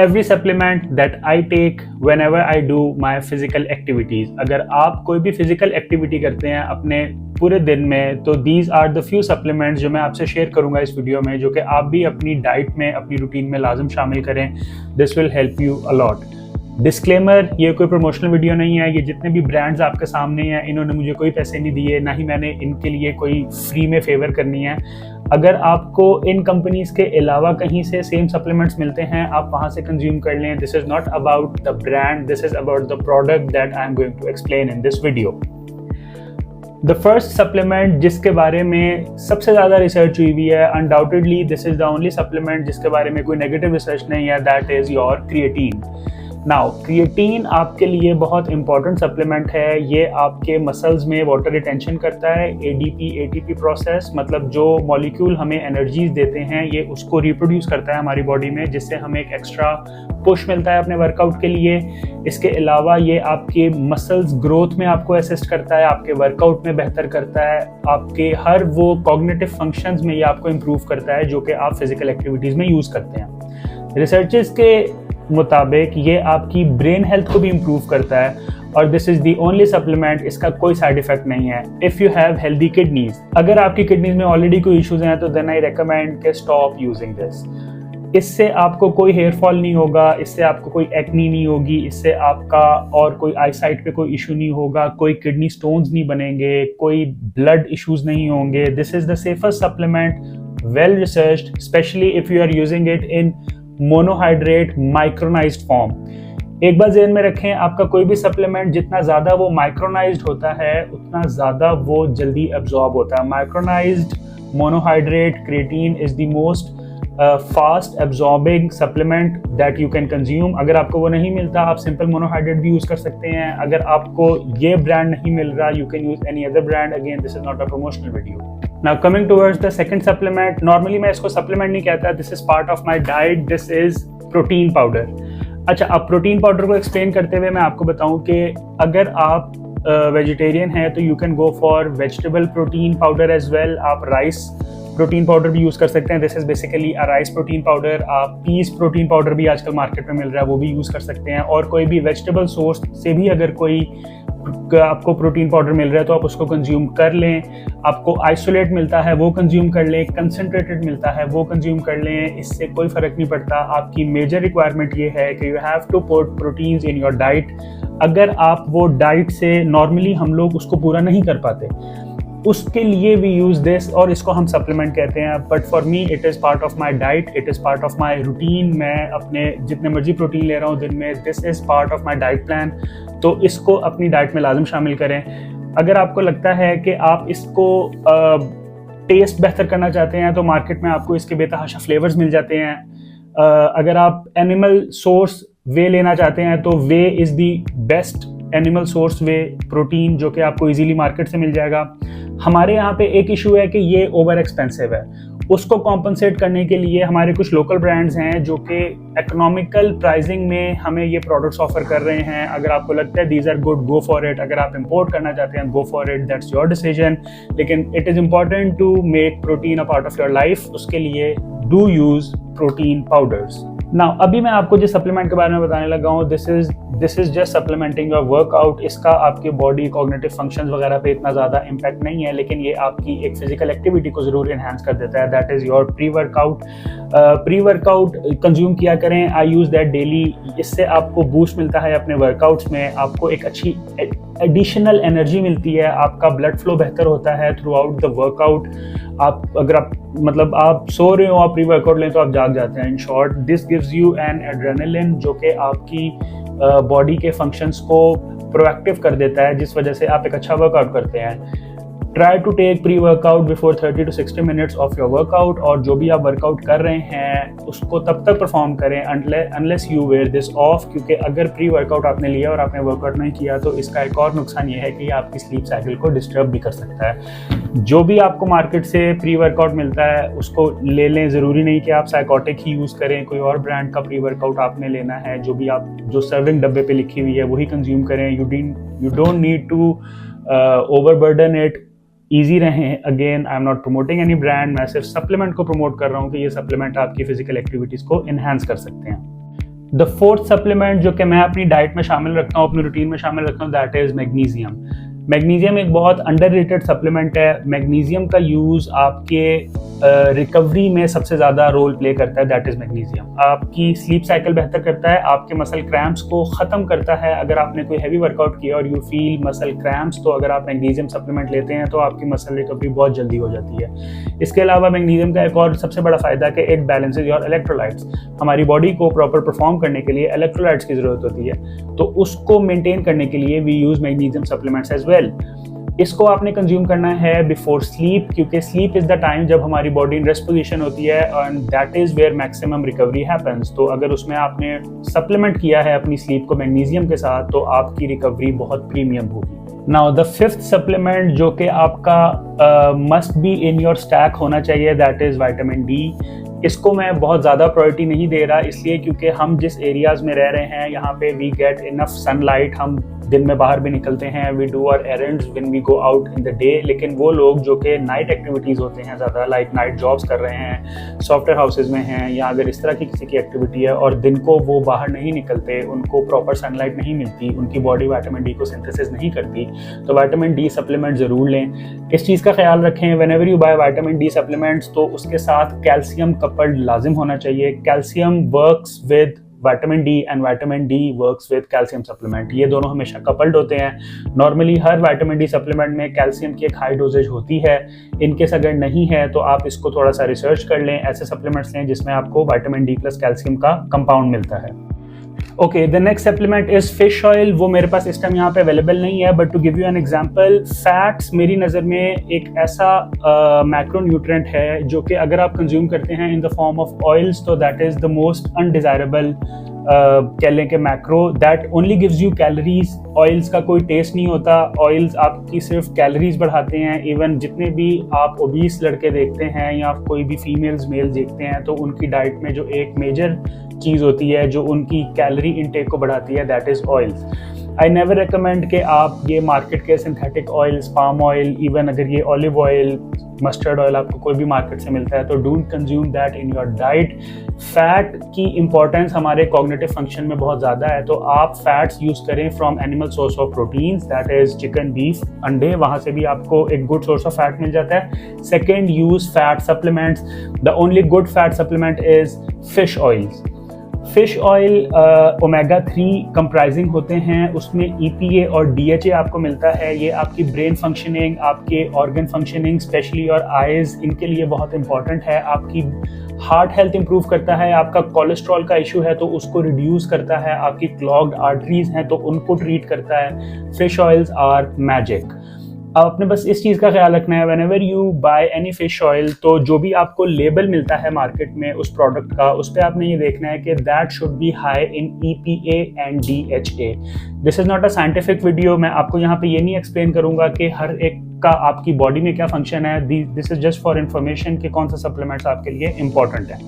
every supplement that I take whenever I do my physical activities. अगर आप कोई भी फिजिकल एक्टिविटी करते हैं अपने पूरे दिन में, तो these are the few supplements जो मैं आपसे शेयर करूंगा इस वीडियो में, जो कि आप भी अपनी डाइट में, अपनी रूटीन में लाजम शामिल करें. This will help you a lot. Disclaimer, ये कोई प्रमोशनल वीडियो नहीं है. ये जितने भी ब्रांड्स आपके सामने हैं, इन्होंने मुझे कोई पैसे नहीं दिए, ना ही मैंने इनके लिए कोई फ्री में फेवर करनी है. अगर आपको इन कंपनीज के अलावा कहीं से सेम सप्लीमेंट्स मिलते हैं, आप वहाँ से कंज्यूम कर लें. This is not about the brand, this is about the product that I am going to explain in this video. The first supplement जिसके बारे में सबसे ज़्यादा रिसर्च हुई हुई है, undoubtedly this is the only supplement जिसके बारे में कोई नेगेटिव रिसर्च नहीं है, that is your creatine. Now creatine आपके लिए बहुत इंपॉर्टेंट सप्लीमेंट है. ये आपके मसल्स में वाटर रिटेंशन करता है. एडीपी एटीपी प्रोसेस, मतलब जो मॉलिक्यूल हमें एनर्जीज देते हैं, ये उसको रिप्रोड्यूस करता है हमारी बॉडी में, जिससे हमें एक एक्स्ट्रा पुश मिलता है अपने वर्कआउट के लिए. इसके अलावा ये आपके मसल्स ग्रोथ में आपको असिस्ट करता है, आपके वर्कआउट में बेहतर करता है, आपके हर वो कॉग्निटिव फंक्शंस में ये आपको इम्प्रूव करता है जो कि आप फिजिकल एक्टिविटीज़ में यूज़ करते हैं. रिसर्चेस के मुताबिक ये आपकी ब्रेन हेल्थ को भी इम्प्रूव करता है, और this is the only supplement, इसका कोई साइड इफेक्ट नहीं है. If you have healthy kidneys, अगर आपकी किडनीज में ऑलरेडी कोई इश्यूज हैं, तो देन आई रिकमेंड के स्टॉप यूजिंग दिस. इससे आपको कोई हेयर फॉल नहीं होगा, इससे आपको कोई एक्नी नहीं होगी, इससे आपका और कोई आई साइट पे कोई इशू नहीं होगा, कोई किडनी स्टोन्स नहीं बनेंगे, कोई ब्लड इश्यूज नहीं होंगे. This is the safest supplement, well researched, specially if you are using it in monohydrate micronized form. एक बार ज़हन में रखें, आपका कोई भी सप्लीमेंट जितना ज़्यादा वो माइक्रोनाइज्ड होता है, उतना ज़्यादा वो जल्दी एब्जॉर्ब होता है. Micronized monohydrate creatine is the most fast absorbing supplement that you can consume. अगर आपको वो नहीं मिलता, आप सिंपल मोनोहाइड्रेट भी यूज़ कर सकते हैं. अगर आपको ये ब्रांड नहीं मिल रहा, you can use any other brand. Again, this is not a promotional video. Now coming towards the second supplement, normally मैं इसको supplement नहीं कहता, this is part of my diet, this is protein powder. अच्छा, अब protein powder को explain करते हुए मैं आपको बताऊं कि अगर आप वेजिटेरियन हैं तो you can go for vegetable protein powder as well. आप राइस प्रोटीन पाउडर भी यूज़ कर सकते हैं, this is basically a rice protein powder. आप पीस प्रोटीन पाउडर भी आजकल मार्केट में मिल रहा है, वो भी यूज़ कर सकते हैं. और कोई भी वेजिटेबल सोर्स से भी अगर कोई आपको प्रोटीन पाउडर मिल रहा है तो आप उसको कंज्यूम कर लें. आपको आइसोलेट मिलता है वो कंज्यूम कर लें, कंसनट्रेटेड मिलता है वो कंज्यूम कर लें, इससे कोई फ़र्क नहीं पड़ता. आपकी मेजर रिक्वायरमेंट ये है कि you have to put proteins in your diet. अगर आप वो डाइट से नॉर्मली हम लोग उसको पूरा नहीं कर पाते, उसके लिए वी यूज़ दिस, और इसको हम सप्लीमेंट कहते हैं. But for me it is part of my diet, it is part of my routine. मैं अपने जितने मर्जी प्रोटीन ले रहा हूँ दिन में, this is part of my diet plan. तो इसको अपनी डाइट में लाजम शामिल करें. अगर आपको लगता है कि आप इसको टेस्ट बेहतर करना चाहते हैं, तो मार्केट में आपको इसके बेतहाशा फ्लेवर्स मिल जाते हैं. अगर आप एनिमल सोर्स वे लेना चाहते हैं, तो वे is the best animal source way protein, जो कि आपको इजीली मार्केट से मिल जाएगा. हमारे यहाँ पे एक इशू है कि ये ओवर एक्सपेंसिव है. उसको कॉम्पनसेट करने के लिए हमारे कुछ लोकल ब्रांड्स हैं जो कि इकोनॉमिकल प्राइसिंग में हमें ये प्रोडक्ट्स ऑफर कर रहे हैं. अगर आपको लगता है these are good, go for it. अगर आप इंपोर्ट करना चाहते हैं, go for it, that's your decision. लेकिन it is important to make protein a part of your life. उसके लिए do use protein powders. Now अभी मैं आपको जिस सप्लीमेंट के बारे में बताने लगा हूँ, this is just supplementing your workout. इसका आपके बॉडी कॉग्निटिव फंक्शंस वगैरह पे इतना ज़्यादा इम्पैक्ट नहीं है, लेकिन ये आपकी एक फिजिकल एक्टिविटी को ज़रूर इन्हांस कर देता है. That is your pre workout. Pre workout consume किया करें. आई यूज़ दैट डेली. इससे आपको बूस्ट मिलता है अपने वर्कआउट्स में, आपको एक अच्छी एडिशनल एनर्जी मिलती है, आपका ब्लड फ्लो बेहतर होता है थ्रू आउट द वर्कआउट. अगर आप सो रहे हो, आप प्री वर्कआउट लें तो आप जाग जाते हैं. In short, this gives you an adrenaline, जो कि आपकी बॉडी के फंक्शंस को प्रोएक्टिव कर देता है, जिस वजह से आप एक अच्छा वर्कआउट करते हैं. Try to take pre workout before 30 to 60 minutes of your workout. और जो भी आप वर्कआउट कर रहे हैं उसको तब तक परफॉर्म करें unless you wear this off. क्योंकि अगर प्री वर्कआउट आपने लिया और आपने वर्कआउट नहीं किया, तो इसका एक और नुकसान ये है कि ये आपकी स्लीप साइकिल को डिस्टर्ब भी कर सकता है. जो भी आपको मार्केट से प्री वर्कआउट मिलता है उसको ले लें. ज़रूरी नहीं कि आप साइकोटिक ही यूज़ करें. कोई और ब्रांड का प्री वर्कआउट आपने लेना है, जो सर्विंग डब्बे पे लिखी हुई है वही कंज्यूम करें. You don't need to overburden it. Easy रहें. Again, I am not promoting any brand, मैं सिर्फ सप्लीमेंट को प्रमोट कर रहा हूँ कि ये सप्लीमेंट आपकी फिजिकल एक्टिविटीज़ को इन्हांस कर सकते हैं. द फोर्थ सप्लीमेंट जो कि मैं अपनी डाइट में शामिल रखता हूँ, अपनी रूटीन में शामिल रखता हूँ, दैट इज़ मैग्नीशियम। मैग्नीशियम एक बहुत अंडररेटेड सप्लीमेंट है। मैग्नीशियम का यूज़ आपके रिकवरी में सबसे ज़्यादा रोल प्ले करता है, दैट इज़ मैग्नीशियम। आपकी स्लीप साइकिल बेहतर करता है, आपके मसल क्रैम्प्स को ख़त्म करता है। अगर आपने कोई हैवी वर्कआउट किया और यू फील मसल क्रैम्प्स, तो अगर आप मैग्नीशियम सप्लीमेंट लेते हैं तो आपकी मसल रिकवरी बहुत जल्दी हो जाती है। इसके अलावा मैग्नीशियम का एक और सबसे बड़ा फ़ायदा है कि इट बैलेंसेज योर इलेक्ट्रोलाइट्स। हमारी बॉडी को प्रॉपर परफॉर्म करने के लिए इलेक्ट्रोलाइट्स की ज़रूरत होती है, तो उसको मेंटेन करने के लिए we use magnesium supplements as well. इसको आपने कंज्यूम करना है बिफोर स्लीप, क्योंकि स्लीप इज़ द टाइम जब हमारी बॉडी इन रेस्ट पोजीशन होती है and that is where maximum recovery happens. तो अगर उसमें आपने सप्लीमेंट किया है अपनी स्लीप को मैग्नीशियम के साथ, तो आपकी रिकवरी बहुत प्रीमियम होगी। नाउ द फिफ्थ सप्लीमेंट जो कि आपका must be in your stack होना चाहिए, दैट इज़ विटामिन डी। इसको मैं बहुत ज़्यादा प्रायोरिटी नहीं दे रहा, इसलिए क्योंकि हम जिस एरियाज़ में रह रहे हैं यहाँ पे वी गेट इनफ सनलाइट, हम दिन में बाहर भी निकलते हैं, we do our errands when we go out in the day. लेकिन वो लोग जो कि नाइट एक्टिविटीज़ होते हैं ज़्यादा, लाइक नाइट जॉब्स कर रहे हैं, सॉफ्टवेयर हाउसेज में हैं, या अगर इस तरह की किसी की एक्टिविटी है और दिन को वो बाहर नहीं निकलते, उनको प्रॉपर सनलाइट नहीं मिलती, उनकी बॉडी विटामिन डी को सिंथेसिस नहीं करती, तो विटामिन डी सप्लीमेंट ज़रूर लें। इस चीज़ का ख्याल रखें, whenever you buy vitamin D supplements तो उसके साथ कैल्शियम कपल्ड लाजिम होना चाहिए। Calcium works with vitamin D and vitamin D works with calcium supplement, ये दोनों हमेशा कपल्ड होते हैं। नॉर्मली हर विटामिन डी सप्लीमेंट में कैल्शियम की एक हाई डोजेज होती है। इनकेस अगर नहीं है तो आप इसको थोड़ा सा रिसर्च कर लें, ऐसे सप्लीमेंट्स लें जिसमें आपको विटामिन डी प्लस कैल्शियम का कंपाउंड मिलता है। Okay, the next supplement is fish oil. वो मेरे पास इस टाइम यहाँ पे अवेलेबल नहीं है, but to give you an example, fats मेरी नज़र में एक ऐसा मैक्रोन्यूट्रिएंट है जो कि अगर आप कंज्यूम करते हैं in the form of oils, तो that is the most undesirable कह लें कि macro, that only gives you calories. Oils का कोई टेस्ट नहीं होता, ऑयल्स आपकी सिर्फ कैलोरीज बढ़ाते हैं। इवन जितने भी आप ओबीस लड़के देखते हैं या कोई भी फीमेल्स मेल देखते हैं, तो उनकी डाइट में जो एक मेजर चीज़ होती है जो उनकी कैलोरी इनटेक को बढ़ाती है, that is oils. I never recommend कि आप ये मार्केट के synthetic oils, palm oil, even अगर ये ऑलिव ऑयल, मस्टर्ड ऑयल आपको कोई भी मार्केट से मिलता है, तो don't consume that in your diet. Fat की इंपॉर्टेंस हमारे कॉग्निटिव फंक्शन में बहुत ज़्यादा है, तो आप फैट्स यूज़ करें from animal source of proteins, that is chicken, beef, अंडे, वहाँ से भी आपको एक गुड सोर्स ऑफ फैट मिल जाता है। Second, use fat supplements. The only good fat supplement is fish oils. Fish oil omega 3 comprising होते हैं, उसमें EPA और DHA आपको मिलता है। ये आपकी ब्रेन फंक्शनिंग, आपके ऑर्गन फंक्शनिंग, स्पेशली और आइज़, इनके लिए बहुत इंपॉर्टेंट है। आपकी हार्ट हेल्थ इंप्रूव करता है, आपका कोलेस्ट्रॉल का इशू है तो उसको रिड्यूस करता है, आपकी क्लॉग्ड आर्टरीज हैं तो उनको ट्रीट करता है। Fish oils are magic. आपने बस इस चीज़ का ख्याल रखना है, whenever you buy any fish oil, तो जो भी आपको लेबल मिलता है मार्केट में उस प्रोडक्ट का, उस पर आपने ये देखना है कि that should be high in EPA and DHA। This is not a scientific video, मैं आपको यहाँ पे ये नहीं एक्सप्लेन करूँगा कि हर एक का आपकी बॉडी में क्या फंक्शन है। This is just for information कि कौन सा सप्लीमेंट्स आपके लिए इंपॉर्टेंट है।